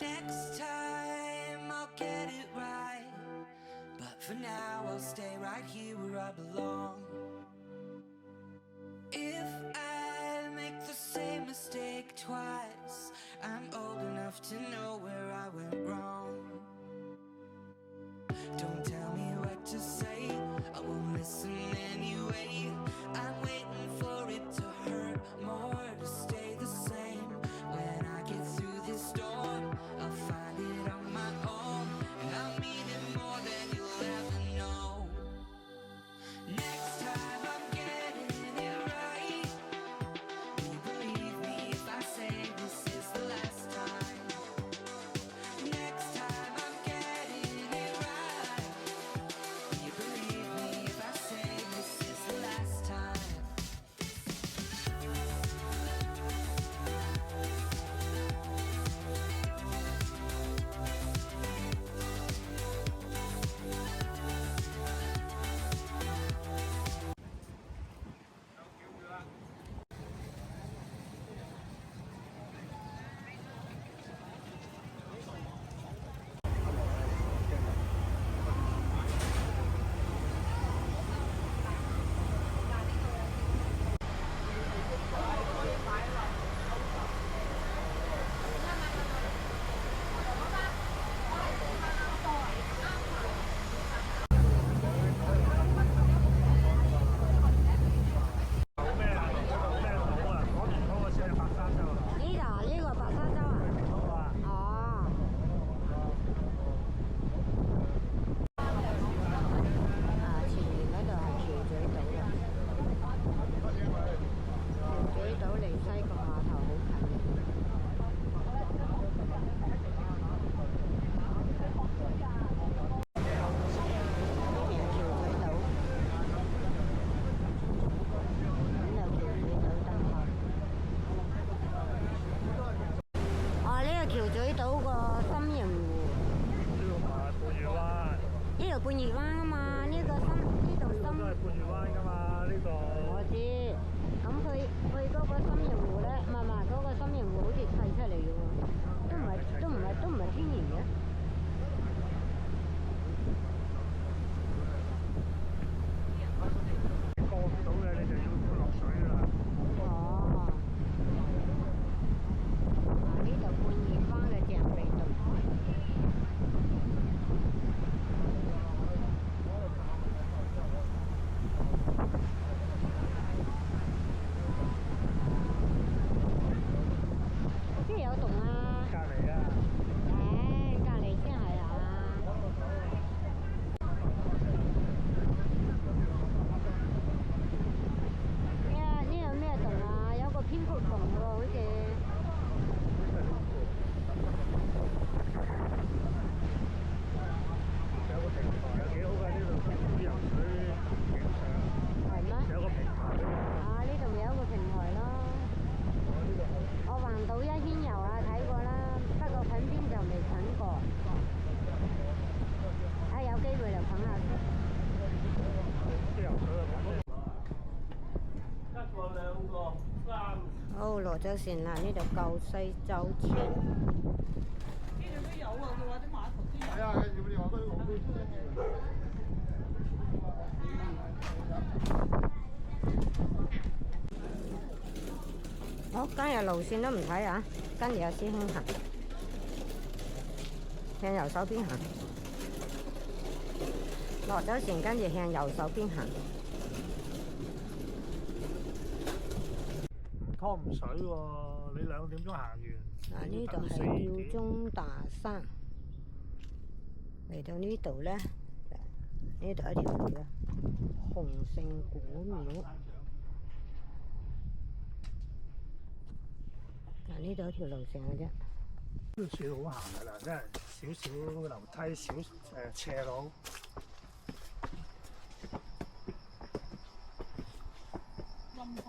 Next time I'll get it right, but for now I'll stay right here where I belong. If I make the same mistake twice, I'm old enough to know where I went wrong. Don't tell me what to say, I won't listen anyway. I'm waiting for it to hurt more, to stay the same. When I get through this storm, I'll find it on my own, and I'll mean it more than you'll ever know. Next time I'm getting it right. Will you believe me if I say this is the last time? Next time I'm getting it right. Will you believe me if I say this is the last time?好，羅州線啦，呢度舊西洲村。呢度都有啊，佢話啲碼頭都有。係啊，你話嗰啲黃標好，今日路線都唔睇啊，跟住有師兄行，向右手邊行。羅州線跟住向右手邊行。拖唔水喎，你2點鐘行完。嗱，呢度係吊鐘大山，嚟到呢度咧，呢度一條路嘅洪聖古廟。嗱，呢度一條路線嘅啫。都算好行㗎啦，真係少少樓梯，少斜路。陰快。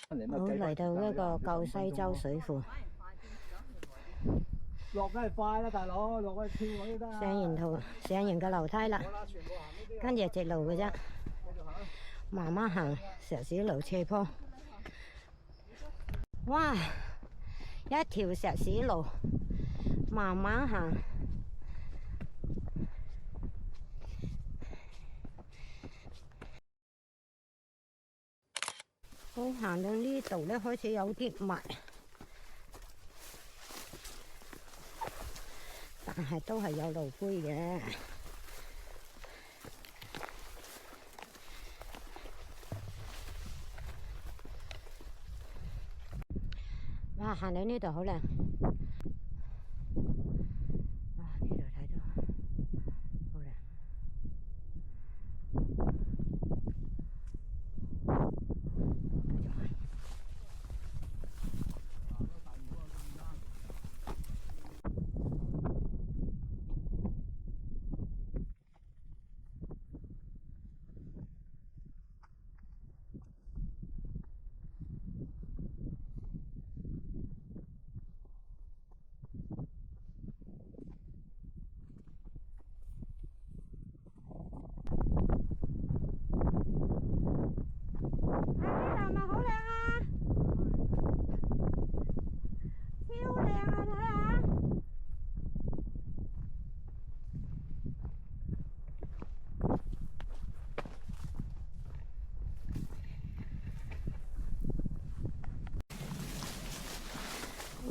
好，嚟到呢個舊西洲水庫，落梗係快啦，大佬，落去跳嗰啲得啊。上完個樓梯啦，跟住直路嘅啫，慢慢行，石屎路斜坡。哇！一條石屎路，慢慢行。好，行到呢度咧，開始有啲密，但係都係有路灰嘅。哇！行到呢度好靚，哇！呢度睇到好靚。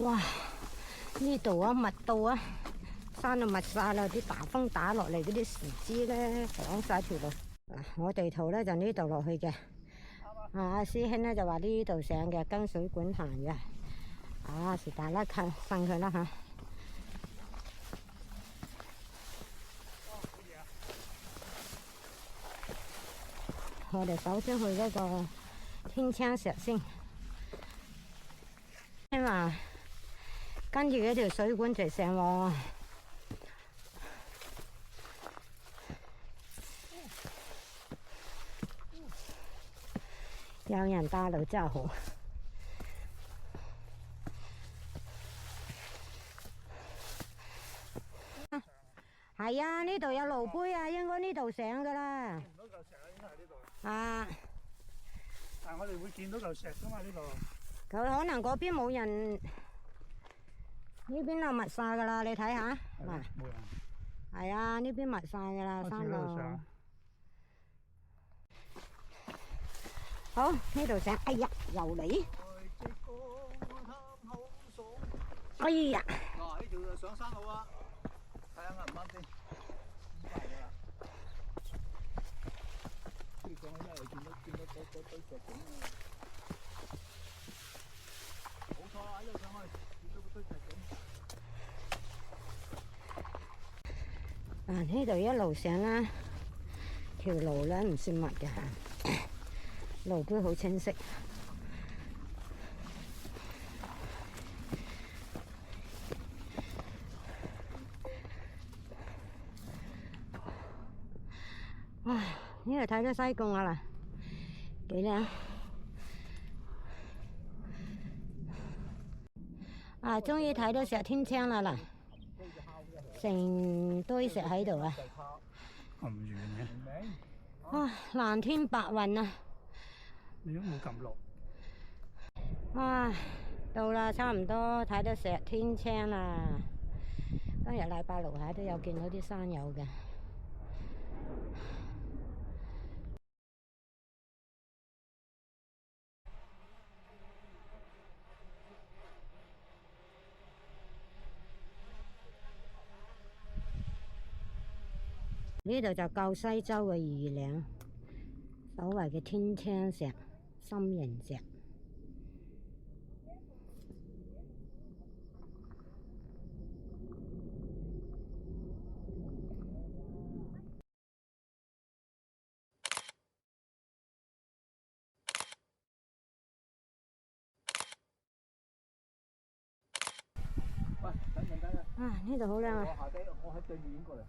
哇！呢度啊，密到啊，山就密晒啦，啲大風打落嚟嗰啲樹枝咧，擋晒條路。我地圖咧就呢度落去嘅，阿師兄咧就話呢度上嘅，跟水管行嘅。是但啦，信佢啦嚇。我哋首先去嗰個天青石先，因為跟住嗰條水管直上喎。有人帶路真係好。係啊，呢度有路杯啊，應該呢度上噶啦。見唔到嚿石啊，應該係呢度。啊！但係我哋會見到嚿石噶嘛呢度。佢可能嗰邊冇人，呢邊就密晒噶啦，你睇下。嗱，冇人。係啊，呢邊密晒噶啦，山路。好，呢度上，哎呀，又嚟。哎呀！嗱，呢條就上山路啊，睇下啱唔啱先。呢上去真係見到堆石景啊！冇錯啦，喺度上去見到個堆石景。呢度一路上啦，條路咧唔算密嘅，路標好清晰。哇！呢度睇到西貢啊啦，幾靚！終於睇到石天青啦嗱，成堆石喺度啊！咁遠嘅。哇！藍天白雲啊！你都冇撳落。哇！到啦，差唔多睇到石天青啦。今日禮拜六下都有見到啲山友嘅。呢度就舊西洲嘅魚嶺，所謂嘅天青石、心形石。喂，等陣。呢度好靚啊！我喺對面過嚟。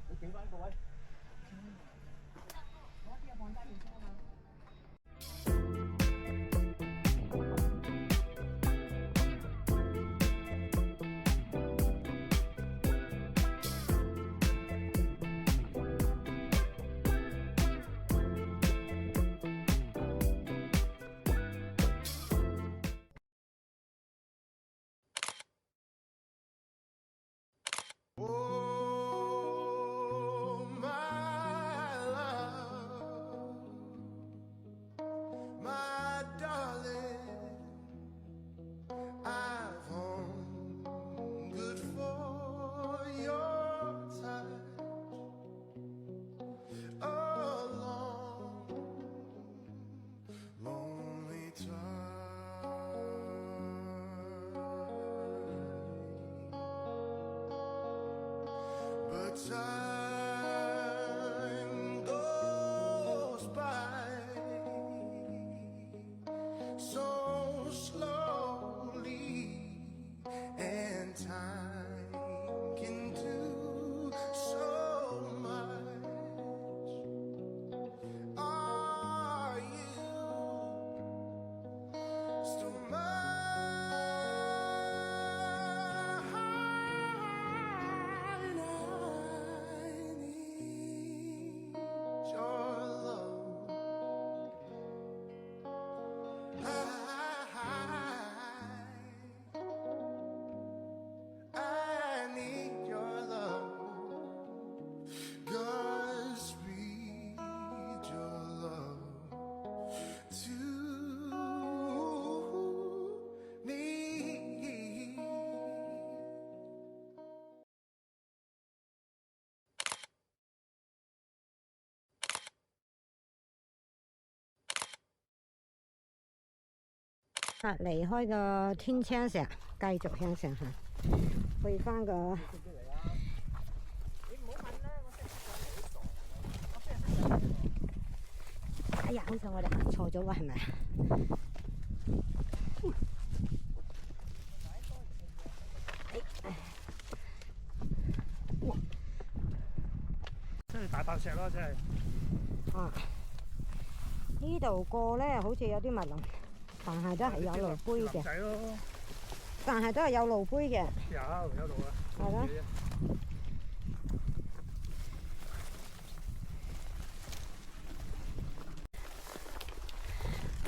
你企翻個位。time goes by so slowly, and time can do so much. Are you still mine? I need your love. Godspeed your love to me. 啊，離開個天青石，繼續向上行，去翻個。哎呀，好似我哋行錯咗喎，係咪？即係大白石咯，真係。啊，呢度過咧，好似有啲密林，但係都係有路杯嘅。仔咯，但係都係有路杯嘅。有路啊。係咯。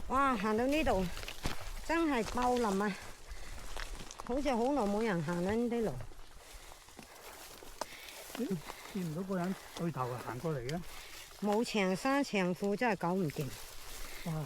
哇！行到呢度真係爆林啊！好似好耐冇人行啦呢啲路。見唔到個人對頭行過嚟嘅。冇長衫長褲真係搞唔掂。哇！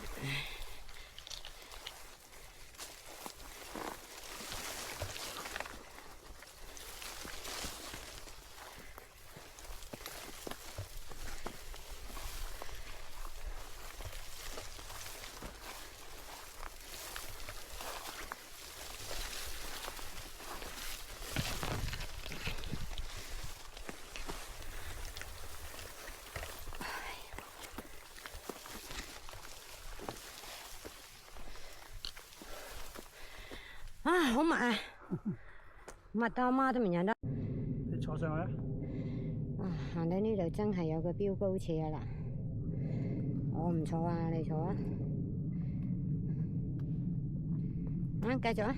啊，好密啊！密到阿媽都唔認得。你坐上去啊！啊，行到呢度真係有個標高柱啊啦！我唔坐啊，你坐啊！啊，繼續啊！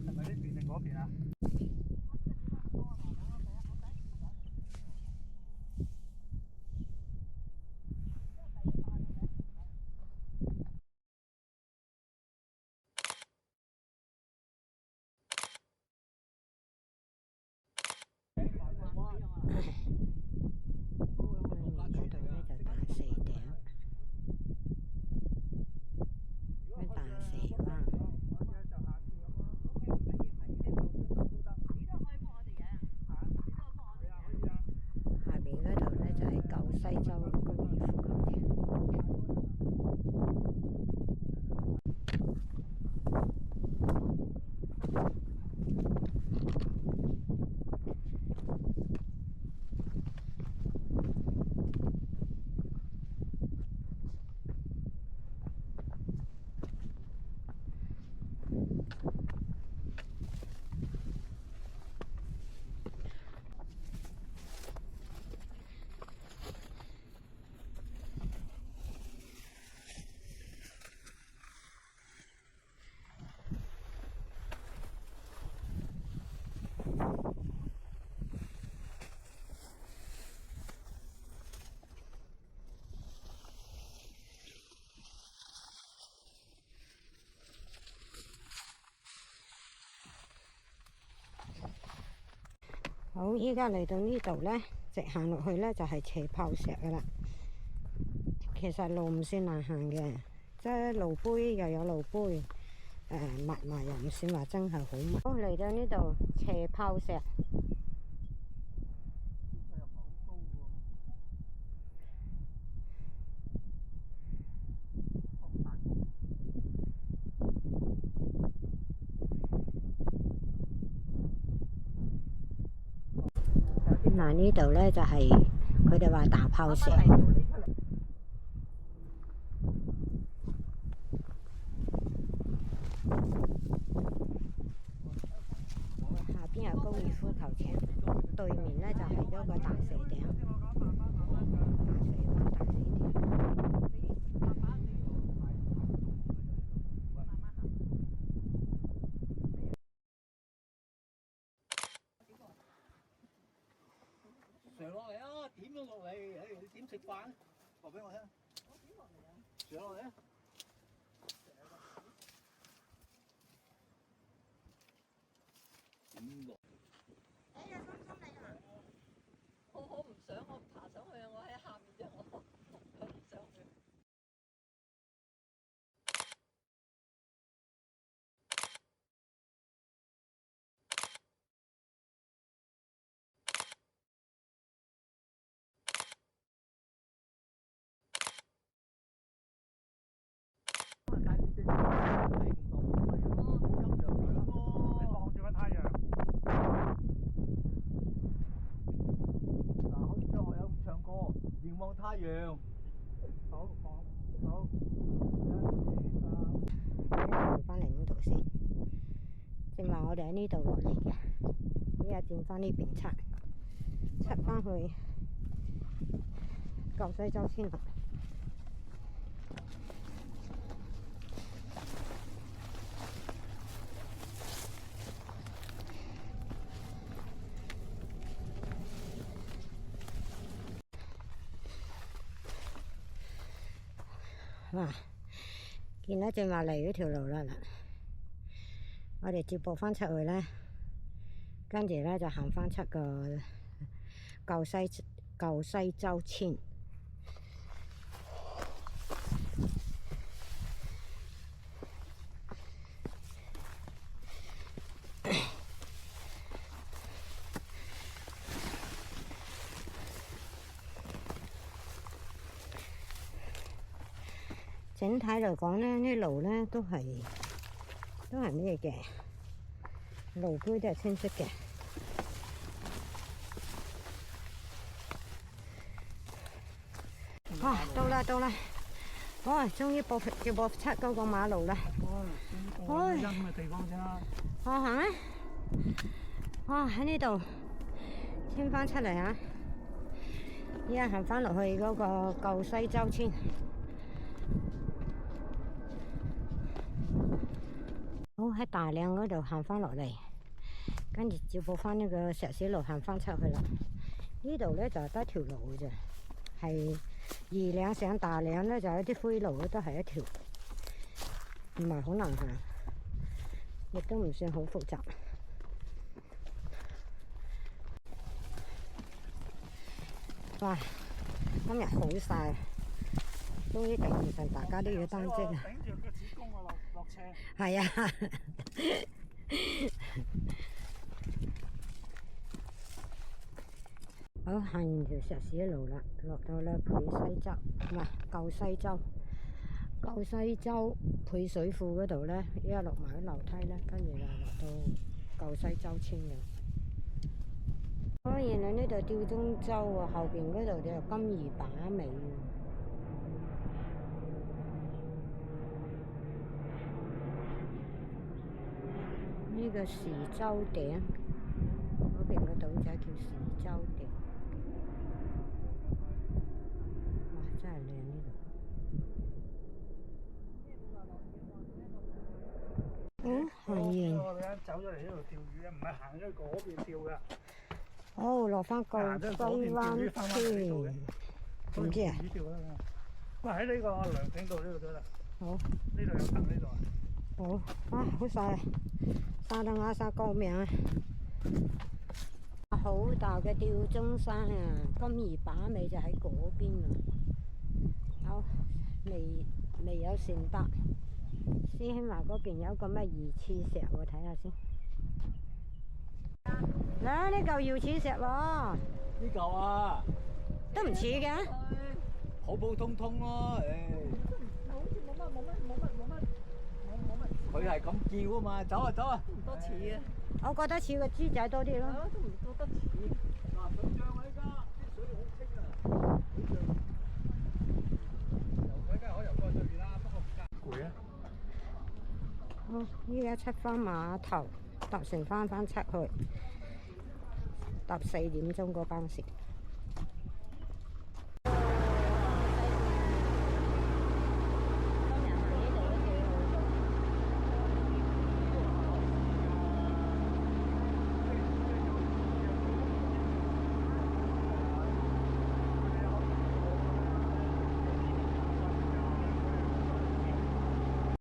係咪呢邊定嗰邊啊？西洲高爾夫球好，依家嚟到呢度呢，直行落去呢就係斜炮石噶啦。其實路唔算難行嘅，即係路杯又有路杯，密埋又唔算話真係好密。好，嚟到呢度斜炮石。嗱呢度咧就係佢哋話大炮石。下邊有高爾夫球場，對面咧就係嗰個大蛇頂。上落嚟啊！點樣落嚟？誒，你點食飯？話俾我聽。上落嚟啊！點落？我唔想，我唔爬上去啊！我喺下面啫，我唔上去。凝望太陽。好，好。回翻嚟呢度先。正話我哋喺呢度落嚟嘅，依家轉翻呢邊出翻去舊西洲先啦。哇！見到正話嚟嗰條路啦嗱，我哋接駁翻出去咧，跟住咧就行翻出個舊西洲村。整體嚟講咧，啲路咧都係咩嘅？路標都係清晰嘅。哇！到啦！哇！終於接駁出嗰個馬路啦！哇！陰嘅地方先啦。我行咧。哇！喺呢度遷翻出嚟嚇，依家行翻落去嗰個舊西洲村。好喺大嶺嗰度行翻落嚟，跟住接駁翻呢個石屎路行翻出去啦。呢度咧就係得條路嘅啫，係二嶺上大嶺咧就有啲灰路，都係一條，唔係好難行，亦都唔算好複雜。哇！今日好曬，終於頂唔順，大家都要擔遮啊！頂住個子宮啊，落車。係啊！好，行完條石屎路啦，落到咧配西洲，唔係舊西洲配水庫嗰度咧，依家落埋啲樓梯咧，跟住就落到舊西洲村嘅。哦，原來呢度吊鐘洲啊，後邊嗰度就金魚把尾啊！呢個時洲頂，嗰邊個島仔叫時洲頂。哇！真係靚呢度。行完。我哋走咗嚟呢度釣魚啊，唔係行咗去嗰邊釣㗎。哦，落翻舊西灣村，唔知啊？喂，喺呢個涼亭度呢度得啦。好。呢度有凳呢度啊。好，哇！好曬，曬到眼曬救命啊！好大嘅吊鐘山啊，金魚把尾就喺嗰邊啊。好，未有船搭。師兄話嗰邊有個咩魚翅石喎，睇下先。嗱，呢嚿魚翅石喎。呢嚿啊，都唔似嘅。普普通通咯，誒。好似冇乜。佢係咁叫啊嘛，走啊！唔多似啊！我覺得似個豬仔多啲咯。都唔覺得似。嗱，水漲啊！依家啲水好清啊，水漲。游水梗係可以游過去對面啦，不過唔得。攰啊！好，依家出翻碼頭，搭船翻出去，搭4點鐘嗰班船。